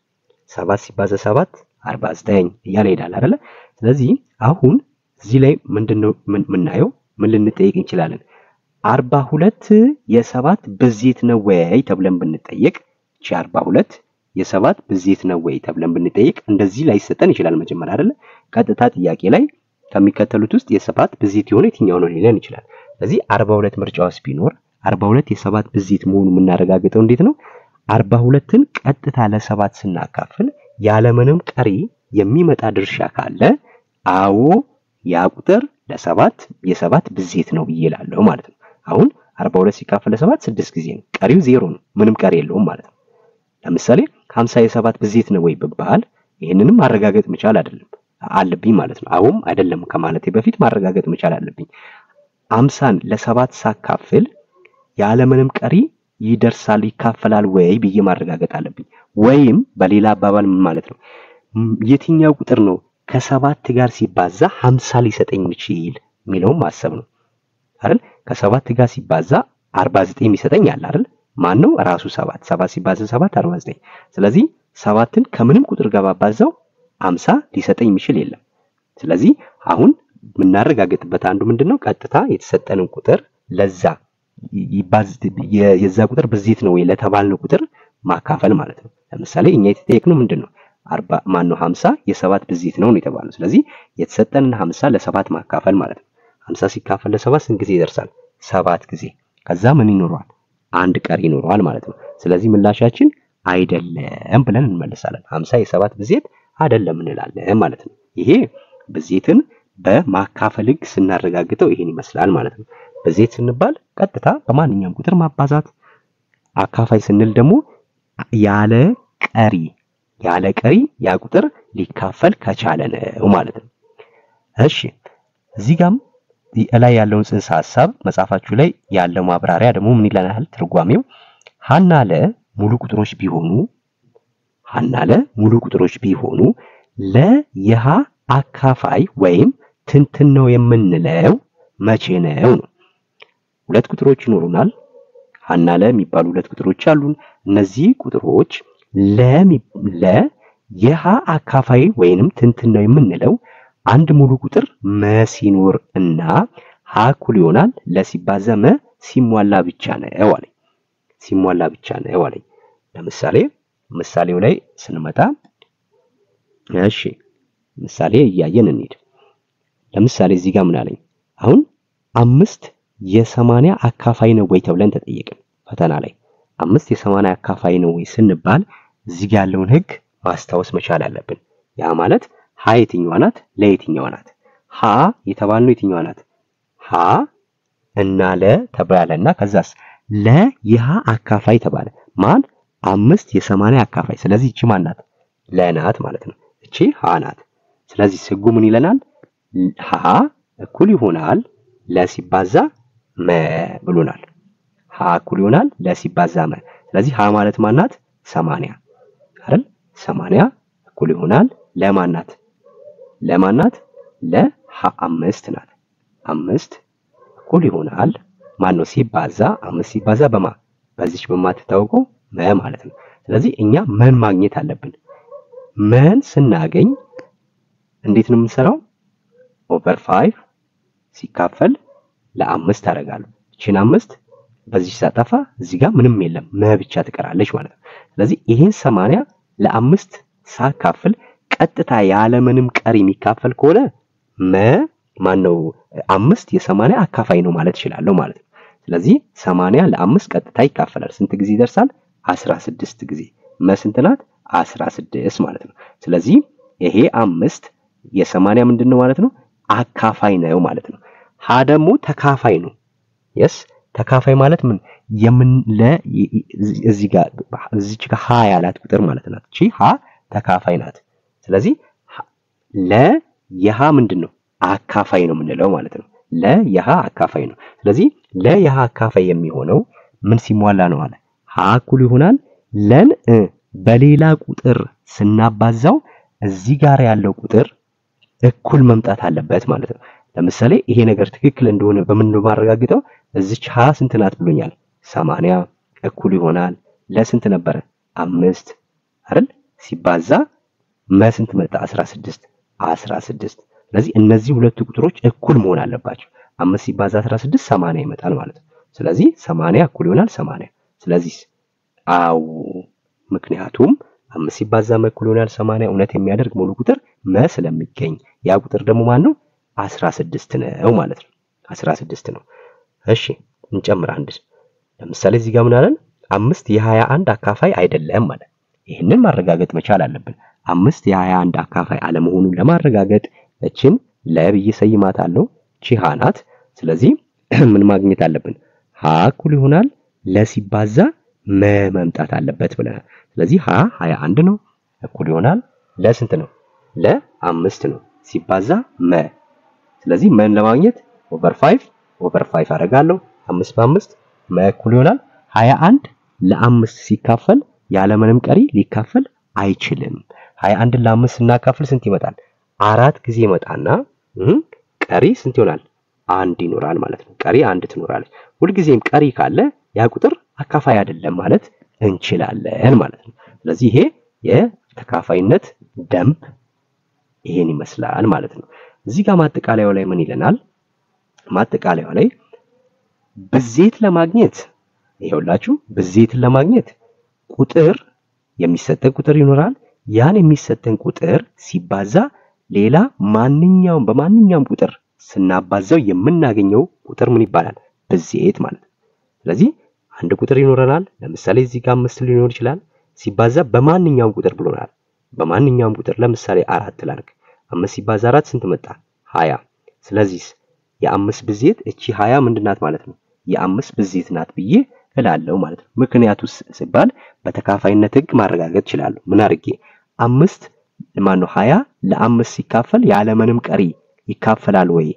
7 ሲባዛ 7 49 እያለ ይሄዳል አይደለ? ስለዚህ አሁን እዚህ ላይ ምንድነው የምናየው? ምን ልንጠይቅ እንችላለን? 42 የ7 ብዜት ነው ወይ ተብለን ብንጠይቅ እቺ 42 የ7 ብዜት ነው ወይ ተብለን ብንጠይቅ እንደዚህ ላይ ሰጠን ይችላል መጀመሪያ አይደለ? ቀጥታ ጥያቄ ላይ ከሚከተሉት ውስጥ የ7 ብዜት የሆነ የትኛው ነው ሊለን ይችላል። ስለዚህ 42 ምርጫውስ ቢኖር 42 የ7 ብዜት መሆኑን የምናረጋግጠው እንዴት ነው? 42ን ቀጥታ ለ7 ስናካፍል ያለምንም ቀሪ የሚመጣ ድርሻ ካለ አዎ ያ ቁጥር ለ7 የ7 ብዜት ነው ብዬ እላለሁ ማለት ነው። አሁን 42 ሲካፈል ለ7 6 ጊዜ ነው። ቀሪው 0 ነው። ምንም ቀሪ የለውም ማለት ነው። ለምሳሌ 50 የ7 ብዜት ነው ወይ ብባል ይሄንንም ማረጋገጥ መቻል አለብኝ ማለት ነው። አዎም አይደለም ከማለቴ በፊት ማረጋገጥ መቻል አለብኝ። 50ን ለ7 ሳካፍል ያለምንም ቀሪ ይደርሳል ይካፈላል ወይ ብዬ ማረጋገጥ አለብኝ። ወይም በሌላ አባባል ምን ማለት ነው? የትኛው ቁጥር ነው ከ7 ጋር ሲባዛ 50 ሊሰጠኝ የሚችል የሚለውን ማሰብ ነው አይደል? ከ7 ጋር ሲባዛ 49 የሚሰጠኝ አለ አይደል? ማን ነው? ራሱ 7 ሲባዛ 7 49። ስለዚህ 7ን ከምንም ቁጥር ጋር ባባዛው 50 ሊሰጠኝ የሚችል የለም። ስለዚህ አሁን የምናረጋግጥበት አንዱ ምንድነው? ቀጥታ የተሰጠንን ቁጥር ለዛ የዛ ቁጥር ብዜት ነው ወይ ለተባልነው ቁጥር ማካፈል ማለት ነው። ለምሳሌ እኛ የተጠየቅነው ምንድነው? 50 የ7 ብዜት ነው የተባለው። ስለዚህ የተሰጠንን 50 ለ7 ማካፈል ማለት ነው። 50 ሲካፈል ለ7 ስንት ጊዜ ይደርሳል? 7 ጊዜ። ከዛ ምን ይኖረዋል? አንድ ቀሪ ይኖረዋል ማለት ነው። ስለዚህ ምላሻችን አይደለም ብለን እንመልሳለን። 50 የ7 ብዜት አይደለም እንላለን ማለት ነው። ይሄ ብዜትን በማካፈል ህግ ስናረጋግጠው ይሄን ይመስላል ማለት ነው። ብዜት ስንባል ቀጥታ በማንኛውም ቁጥር ማባዛት፣ አካፋይ ስንል ደግሞ ያለ ቀሪ ያ ቁጥር ሊካፈል ከቻለ ነው ማለት ነው። እሺ እዚህ ጋም ላይ ያለውን ጽንሰ ሐሳብ መጻፋችሁ ላይ ያለው ማብራሪያ ደግሞ ምን ይላል? ትርጓሜው ሀና ለ ሙሉ ቁጥሮች ቢሆኑ ለ የሃ አካፋይ ወይም ትንትን ነው የምንለው መቼ ነው? ሁለት ቁጥሮች ይኖሩናል። ሀና ለ የሚባሉ ሁለት ቁጥሮች አሉን። እነዚህ ቁጥሮች ለ የሃ አካፋይ ወይንም ትንትን ነው የምንለው አንድ ሙሉ ቁጥር መ ሲኖር እና ሀ እኩል ይሆናል ለ ሲባዛ መ ሲሟላ ብቻ ነው አለኝ። ሲሟላ ብቻ ነው አለኝ። ለምሳሌ ምሳሌው ላይ ስንመጣ እሺ ምሳሌ እያየን እንሂድ። ለምሳሌ እዚህ ጋር ምን አለኝ? አሁን 5 የ80 አካፋይ ነው ወይ ተብለን ተጠየቅን ፈተና ላይ። 5 የ80 አካፋይ ነው ወይ ስንባል እዚህ ጋር ያለውን ህግ ማስታወስ መቻል አለብን። ያ ማለት ሀ የትኛዋ ናት? ለየትኛዋ ናት? ሀ የተባልነው የትኛዋ ናት? ሀ እና ለ ተባለና ከዛስ ለ የሃ አካፋይ ተባለ። ማን? 5 የ80 አካፋይ። ስለዚህ እቺ ማን ናት? ለ ናት ማለት ነው። እቺ ሀ ናት። ስለዚህ ህጉ ምን ይለናል? ሀ እኩል ይሆናል ለ ሲባዛ መ ብሎናል። ሀ እኩል ይሆናል ለ ሲባዛ መ። ስለዚህ ሀ ማለት ማን ናት? 80 አይደል? 80 እኩል ይሆናል ለማን ናት? ለሀ 5 ናት። 5 እኩል ይሆናል ማን ነው ሲባዛ 5 ሲባዛ በማ በዚች በማትታወቀው መ ማለት ነው። ስለዚህ እኛ መን ማግኘት አለብን። መን ስናገኝ እንዴት ነው የምንሰራው? ኦቨር 5 ሲካፈል ለ5 አደርጋለሁ። እቺን 5 በዚህ ሳጠፋ እዚህ ጋር ምንም የለም መ ብቻ ትቀራለች ማለት ነው። ስለዚህ ይሄን 80 ለ5 ሳካፍል ቀጥታ ያለ ምንም ቀሪ የሚካፈል ከሆነ ማን ነው 5 የ80 አካፋይ ነው ማለት ይችላል ማለት ነው። ስለዚህ 80 ለ5 ቀጥታ ይካፈላል። ስንት ጊዜ ይደርሳል? 16 ጊዜ። ስንት ናት? 16 ማለት ነው። ስለዚህ ይሄ 5 የ80 ምንድነው ማለት ነው? አካፋይ ነው ማለት ነው። ሀ ደግሞ ተካፋይ ነው። ተካፋይ ማለት ምን እዚህ ጋር ሀ ያላት ቁጥር ማለት ናት። እቺ ሀ ተካፋይ ናት። ስለዚህ ለ የሃ ምንድነው? አካፋይ ነው የምንለው ማለት ነው። ለ የሃ አካፋይ ነው። ስለዚህ ለ የሃ አካፋይ የሚሆነው ምን ሲሟላ ነው አለ? ሀ እኩል ይሆናል ለን በሌላ ቁጥር ስናባዛው እዚህ ጋር ያለው ቁጥር እኩል መምጣት አለበት ማለት ነው። ለምሳሌ ይሄ ነገር ትክክል እንደሆነ በምን ነው ማረጋግጠው? እዚች ሀ ስንት ናት ብሎኛል? 80 እኩል ይሆናል ለስንት ነበረ? 5 አይደል? ሲባዛ ስንት መጣ? 16። ስለዚህ እነዚህ ሁለቱ ቁጥሮች እኩል መሆን አለባቸው። 5 ሲባዛ 16 80 ይመጣል ማለት ነው። ስለዚህ 80 እኩል ይሆናል 80። ስለዚህ አው ምክንያቱም 5 ሲባዛ እኩል ይሆናል 80 እውነት የሚያደርግ ሙሉ ቁጥር ስለሚገኝ ያ ቁጥር ደግሞ ማን ነው? 16 ነው ማለት ነው። 16 ነው። እሺ እንጨምር አንድ። ለምሳሌ እዚህ ጋር ምን አለን? 5 የ21 አካፋይ አይደለም ማለት። ይሄንን ማረጋገጥ መቻል አለብን። 5 የ21 አካፋይ አለመሆኑን ለማረጋገጥ እቺን ለብዬ ሰይማታለሁ። እቺ ሀ ናት። ስለዚህ ምን ማግኘት አለብን? ሀ እኩል ይሆናል ለሲባዛ መምጣት አለበት ብለናል። ስለዚህ ሀ 21 ነው እኩል ይሆናል ለስንት ነው? ለ5 ነው ሲባዛ ስለዚህ መን ለማግኘት ኦቨር 5 አደርጋለሁ። 5 በ5 እኩል ይሆናል 21 ለ5 ሲካፈል ያለ ምንም ቀሪ ሊካፈል አይችልም። 21 ለ5 ስናካፍል ስንት ይመጣል? 4 ጊዜ ይመጣና ቀሪ ስንት ይሆናል? 1 ይኖራል ማለት ነው። ቀሪ 1 ትኖራለች። ሁልጊዜም ቀሪ ካለ ያ ቁጥር አካፋይ አይደለም ማለት እንችላለን ማለት ነው። ስለዚህ ይሄ የተካፋይነት ደንብ ይሄን ይመስላል ማለት ነው። እዚህ ጋር ማጠቃለያው ላይ ምን ይለናል? ማጠቃለያው ላይ ብዜት ለማግኘት ይኸውላችሁ ብዜትን ለማግኘት ቁጥር የሚሰጠን ቁጥር ይኖራል። ያን የሚሰጠን ቁጥር ሲባዛ ሌላ በማንኛውም ቁጥር ስናባዛው የምናገኘው ቁጥር ምን ይባላል? ብዜት ማለት ነው። ስለዚህ አንድ ቁጥር ይኖረናል። ለምሳሌ እዚህ ጋር 5 ሊኖር ይችላል። ሲባዛ በማንኛውም ቁጥር ብሎናል። በማንኛውም ቁጥር ለምሳሌ 4 ላድርግ። 5 ሲባዛ 4 ስንት መጣ? 20። ስለዚህ የአምስት ብዜት እቺ 20 ምንድናት ማለት ነው የአምስት ብዜት ናት ብዬ እላለሁ ማለት ነው ምክንያቱስ ሲባል በተካፋይነት ህግ ማረጋገጥ ይችላል ምን አድርጌ 5 ለማነው 20 ለ5 ሲካፈል ያለ ምንም ቀሪ ይካፈላል ወይ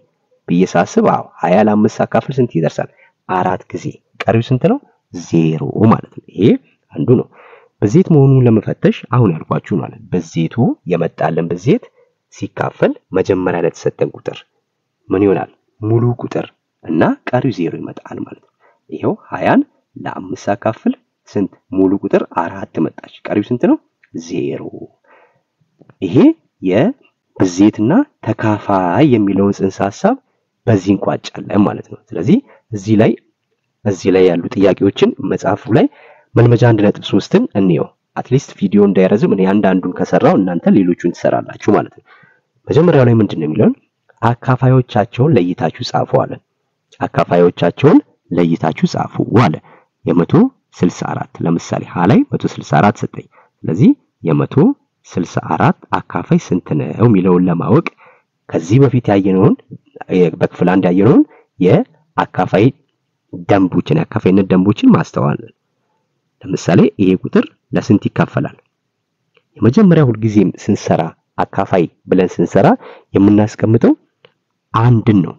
ብዬ ሳስብ 20 ለ5 ሲካፈል ስንት ይደርሳል 4 ጊዜ ቀሪው ስንት ነው 0 ማለት ነው ይሄ አንዱ ነው ብዜት መሆኑን ለመፈተሽ አሁን ያልኳችሁ ማለት ብዜቱ የመጣልን ብዜት ሲካፈል መጀመሪያ ለተሰጠን ቁጥር ምን ይሆናል ሙሉ ቁጥር እና ቀሪው 0 ይመጣል ማለት ነው ይሄው 20ን ለ5 ሲካፈል ስንት ሙሉ ቁጥር 4 መጣች ቀሪው ስንት ነው 0 ይሄ የብዜትና ተካፋይ የሚለውን ጽንሰ ሐሳብ በዚህ እንቋጫለን ማለት ነው ስለዚህ እዚህ ላይ ያሉ ጥያቄዎችን መጽሐፉ ላይ መልመጃ 1.3ን እንየው አትሊስት ቪዲዮ እንዳይረዝም እኔ አንዳንዱን ከሰራው እናንተ ሌሎቹን ትሰራላችሁ ማለት ነው መጀመሪያው ላይ ምንድነው የሚለው አካፋዮቻቸውን ለይታችሁ ጻፉ አለ አካፋዮቻቸውን ለይታችሁ ጻፉ አለ የ164 ለምሳሌ ሀ ላይ 164 ሰጠኝ ስለዚህ የ164 አካፋይ ስንት ነው የሚለውን ለማወቅ ከዚህ በፊት ያየነውን በክፍል አንድ ያየነውን የአካፋይ ደንቦችን አካፋይነት ደንቦችን ማስተዋል ለምሳሌ ይሄ ቁጥር ለስንት ይካፈላል የመጀመሪያው ሁሉ ጊዜ ስንሰራ አካፋይ ብለን ስንሰራ የምናስቀምጠው አንድን ነው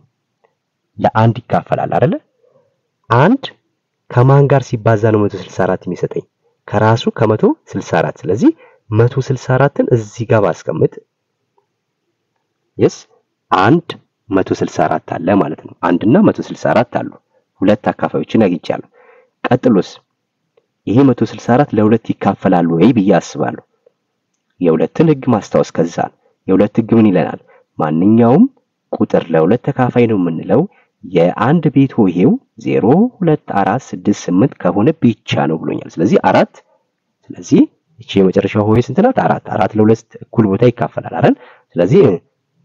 ለአንድ ይካፈላል አይደለ አንድ ከማን ጋር ሲባዛ ነው 164 የሚሰጠኝ ከራሱ ከ164 ስለዚህ 164ን እዚህ ጋር ባስቀምጥ አንድ 164 አለ ማለት ነው አንድና 164 አሉ ሁለት አካፋዮችን አግኝቻለሁ ቀጥሎስ ይሄ 164 ለሁለት ይካፈላል ወይ ብዬ አስባለሁ የሁለትን ህግ ማስታወስ ከዛ የሁለት ህግ ምን ይለናል ማንኛውም ቁጥር ለሁለት ተካፋይ ነው የምንለው የአንድ ቤት ሆሄው 0 2 4 6 8 ከሆነ ብቻ ነው ብሎኛል ስለዚህ 4 ስለዚህ እቺ የመጨረሻው ሆሄ ስንት ናት 4 ለሁለት እኩል ቦታ ይካፈላል አይደል ስለዚህ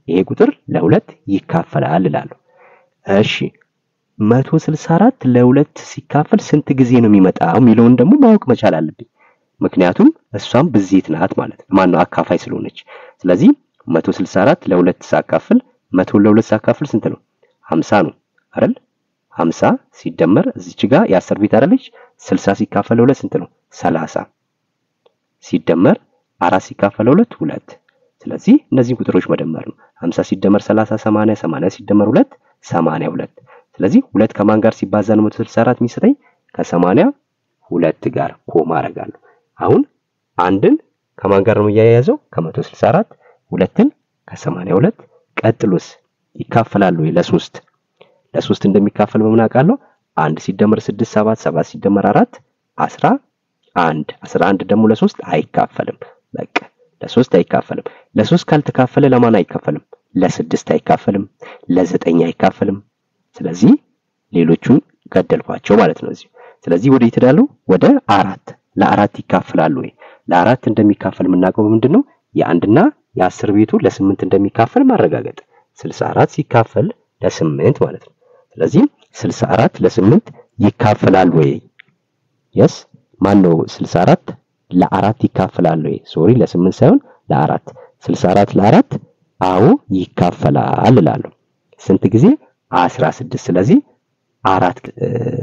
ይሄ ቁጥር ለሁለት ይካፈላል እላለሁ እሺ 164 ለሁለት ሲካፈል ስንት ጊዜ ነው የሚመጣው የሚለውን ደግሞ ማወቅ መቻል አለብኝ ምክንያቱም እሷም ብዜት ናት ማለት ነው ማን ነው አካፋይ ስለሆነች ስለዚህ 164 ለሁለት ሲካፈል 100 ለሁለት ሲካፈል ስንት ነው 50 ነው አይደል 50 ሲደመር እዚች ጋር የ10 ቤት አይደለች 60 ሲካፈል ለሁለት ስንት ነው 30 ሲደመር 4 ሲካፈል ለሁለት 2 ስለዚህ እነዚህ ቁጥሮች መደመር ነው 50 ሲደመር 30 80 80 ሲደመር 2 82 ስለዚህ 2 ከማን ጋር ሲባዛ ነው 164 የሚሰጠኝ ከ82 ጋር ኮማ አረጋለሁ አሁን አንድን ከማን ጋር ነው ያያያዘው ከ164 ሁለትን ከ82 ቀጥሎስ ይካፈላሉ ለ3 እንደሚካፈል በምን አውቃለሁ 1 ሲደመር 6 7 7 ሲደመር 4 11 ደግሞ ለ3 አይካፈልም በቃ ለ3 አይካፈልም ለ3 ካልተካፈለ ለማን አይካፈልም ለ6 አይካፈልም ለ9 አይካፈልም ስለዚህ ሌሎቹን ገደልኳቸው ማለት ነው እዚህ ስለዚህ ወደ ይተዳሉ ወደ 4 ለ4 ይካፈላሉ ወይ ለ4 እንደሚካፈል ምናቀው ምንድነው የአንድና የ10 ቤቱ ለ8 እንደሚካፈል ማረጋገጥ 64 ሲካፈል ለ8 ማለት ነው ስለዚህ 64 ለ8 ይካፈላል ወይ ማን ነው 64 ለ4 ይካፈላል ወይ ሶሪ ለ8 ሳይሆን ለ4 64 ለ4 አዎ ይካፈላል እላለሁ ስንት ጊዜ 16 ስለዚህ 4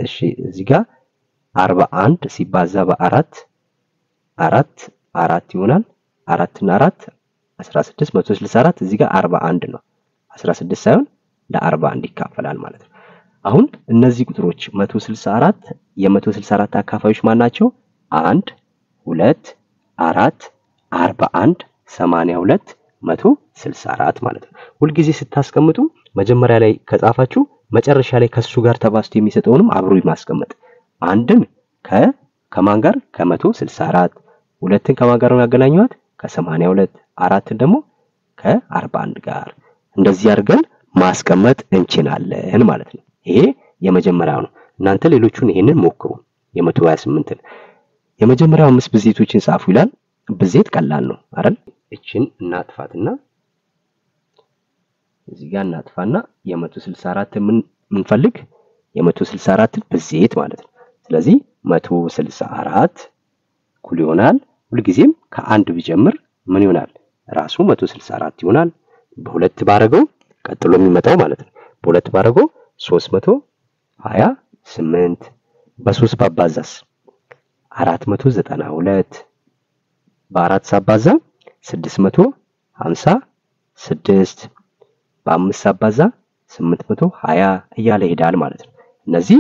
እሺ እዚህ ጋር 41 ሲባዛ በ4 4 ይሆናል 4 እና 4 16 164 እዚህ ጋር 41 ነው 16 ሳይሆን ለ41 ይካፈላል ማለት ነው አሁን እነዚህ ቁጥሮች 164 የ164 አካፋዮች ማን ናቸው 1 2 4 41 82 164 ማለት ነው ሁሉ ጊዜ ስታስቀምጡ መጀመሪያ ላይ ከጻፋችሁ መጨረሻ ላይ ከሱ ጋር ተባስቶ የሚሰጠውንም አብሮ ማስቀመጥ አንድን ከማን ጋር ከ164 ሁለትን ከማን ጋር ነው ያገናኙት ከ82 አራትን ደግሞ ከ41 ጋር እንደዚህ አድርገን ማስቀመጥ እንችላለን ማለት ነው ይሄ የመጀመሪያው ነው እናንተ ሌሎቹን ይሄንን ሞክሩ የ128ን የመጀመሪያው 5 ብዜቶችን ጻፉ ይላል ብዜት ቀላል ነው አይደል እቺን እናጥፋትና እዚህ ጋር እናጥፋና የ164 ምን ፈልግ የ164 ብዜት ማለት ነው ስለዚህ 164 ኩል ይሆናል ሁሉ ጊዜም ከአንድ ቢጀምር ምን ይሆናል ራሱ 164 ይሆናል በሁለት ባረገው ቀጥሎ የሚመጣው ማለት ነው። በሁለት ባረገው 328 በ3 ባባዛስ 492 በ4 ሳባዛ 656 በ5 ሳባዛ 820 እያለ ይሄዳል ማለት ነው። እነዚህ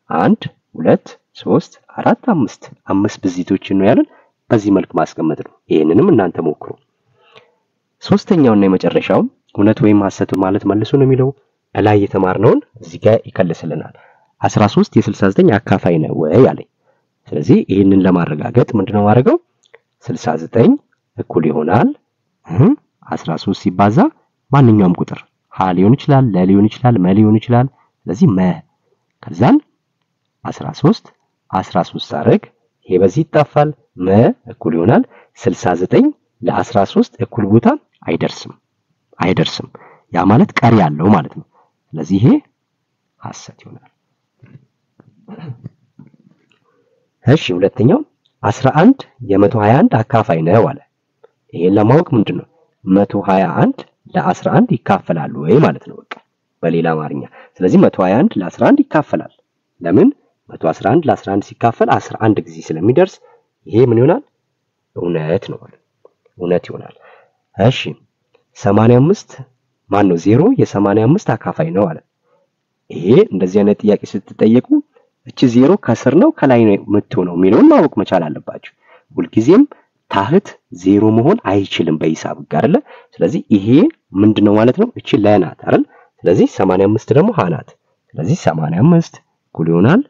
1 2 3 4 5 5 ብዚቶችን ነው ያለን። በዚህ መልክ ማስቀመጥ ነው። ይሄንንም እናንተ ሞክሩ። ሶስተኛውና የመጨረሻው እውነት ወይም ሐሰት ማለት መልሱ ነው የሚለው ላይ የተማርነውን እዚህ ጋር ይከልስልናል። 13 የ69 አካፋይ ነው ወይ ያለኝ። ስለዚህ ይሄንን ለማረጋገጥ ምንድነው ማድረገው? 69 እኩል ይሆናል 13 ሲባዛ ማንኛውም ቁጥር ሀ ሊሆን ይችላል፣ ለ ሊሆን ይችላል፣ መ ሊሆን ይችላል። ስለዚህ መ ከዛን 13 አረግ ይሄ በዚህ ይጣፋል። መ እኩል ይሆናል 69 ለ13 እኩል ቦታ አይደርስም። ያ ማለት ቀሪ ያለው ማለት ነው። ስለዚህ ይሄ ሐሰት ይሆናል። እሺ ሁለተኛው 11 የ121 አካፋይ ነው አለ። ይሄን ለማወቅ ምንድነው 121 ለ11 ይካፈላሉ ወይ ማለት ነው። በቃ በሌላ አማርኛ ስለዚህ 121 ለ11 ይካፈላል። ለምን 111 ለ11 ሲካፈል 11 ጊዜ ስለሚደርስ ይሄ ምን ይሆናል? እውነት ነው ማለት እውነት ይሆናል። እሺ 85 ማን ነው 0 የ85 አካፋይ ነው አለ። ይሄ እንደዚህ አይነት ጥያቄ ስትጠየቁ እቺ 0 ከስር ነው ከላይ ነው የምትሆነው የሚለውን ማወቅ መቻል አለባችሁ። ሁልጊዜም ታህት 0 መሆን አይችልም በሂሳብ ጋር አይደል? ስለዚህ ይሄ ምንድነው ማለት ነው? እቺ ለናት አይደል? ስለዚህ 85 ደግሞ ሃናት። ስለዚህ 85 እኩል ይሆናል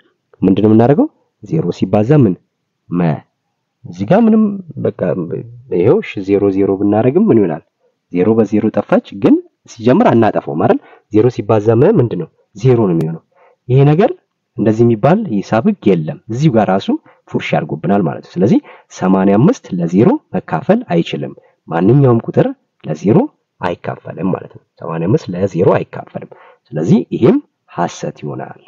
ምንድነው የምናደርገው? 0 ሲባዛ ምን መ እዚህ ጋር ምንም በቃ ይሄው 0 ብናረግም ምን ይሆናል? 0 በ0 ጠፋች፣ ግን ሲጀምር አናጠፋው ማለት 0 ሲባዛ መ ምንድነው 0 ነው የሚሆነው። ይሄ ነገር እንደዚህ የሚባል ሂሳብ ህግ የለም። እዚሁ ጋር ራሱ ፉርሽ ያርጉብናል ማለት ነው። ስለዚህ 85 ለ0 መካፈል አይችልም። ማንኛውም ቁጥር ለ0 አይካፈልም ማለት ነው። 85 ለ0 አይካፈልም። ስለዚህ ይሄም ሐሰት ይሆናል።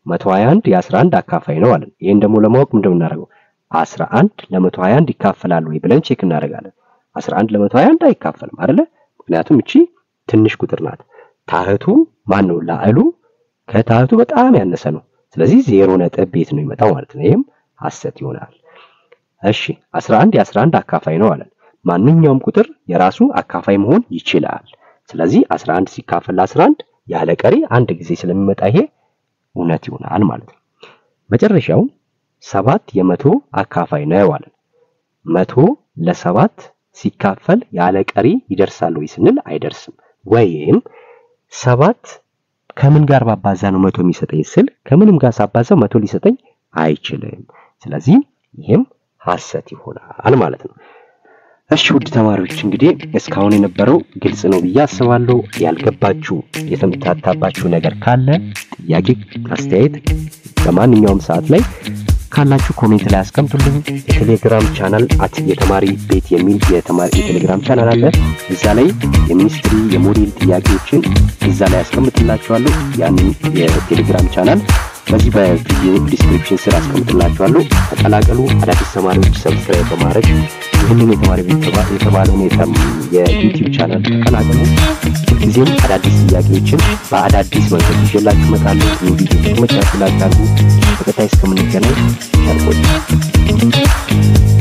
121 የ11 አካፋይ ነው አለ። ይሄን ደግሞ ለማወቅ ምንድነው እናደርገው? 11 ለ121 ይካፈላል ወይ ብለን ቼክ እናደርጋለን። 11 ለ121 አይካፈልም አይደለ? ምክንያቱም እቺ ትንሽ ቁጥር ናት። ታህቱ ማን ነው? ላዕሉ ከታህቱ በጣም ያነሰ ነው። ስለዚህ 0 ነጥብ ቤት ነው የሚመጣው ማለት ነው። ይሄም ሐሰት ይሆናል። እሺ 11 የ11 አካፋይ ነው አለ። ማንኛውም ቁጥር የራሱ አካፋይ መሆን ይችላል። ስለዚህ 11 ሲካፈል 11 ያለ ቀሪ አንድ ጊዜ ስለሚመጣ ይሄ እውነት ይሆናል ማለት ነው። መጨረሻው 7 የ100 አካፋይ ነው አለ። 100 ለ7 ሲካፈል ያለ ቀሪ ይደርሳል ወይ ስንል አይደርስም። ወይም 7 ከምን ጋር ባባዛ ነው 100 የሚሰጠኝ ስል ከምንም ጋር ሳባዛው 100 ሊሰጠኝ አይችልም። ስለዚህ ይሄም ሐሰት ይሆናል ማለት ነው። እሺ ውድ ተማሪዎች እንግዲህ እስካሁን የነበረው ግልጽ ነው ብዬ አስባለሁ። ያልገባችሁ የተምታታባችሁ ነገር ካለ ጥያቄ፣ አስተያየት በማንኛውም ሰዓት ላይ ካላችሁ ኮሜንት ላይ አስቀምጡልኝ። የቴሌግራም ቻናል @የተማሪ ቤት የሚል የቴሌግራም ቻናል አለ። እዛ ላይ የሚኒስትሪ የሞዴል ጥያቄዎችን እዛ ላይ አስቀምጥላችኋለሁ። ያንን የቴሌግራም ቻናል በዚህ በቪዲዮ ዲስክሪፕሽን ስር አስቀምጥላችኋለሁ። ተቀላቀሉ። አዳዲስ ተማሪዎች ሰብስክራይብ በማድረግ ይህንን የተማሪ ቤት የተባለውን የዩቲዩብ ቻናል ተቀላቀሉ። ሁልጊዜም አዳዲስ ጥያቄዎችን በአዳዲስ መንገድ ይዤላችሁ እመጣለሁ። ቪዲዮ ተመቻችላችሁ። በቀጣይ እስከምንገናኝ ቸር ቆዩ።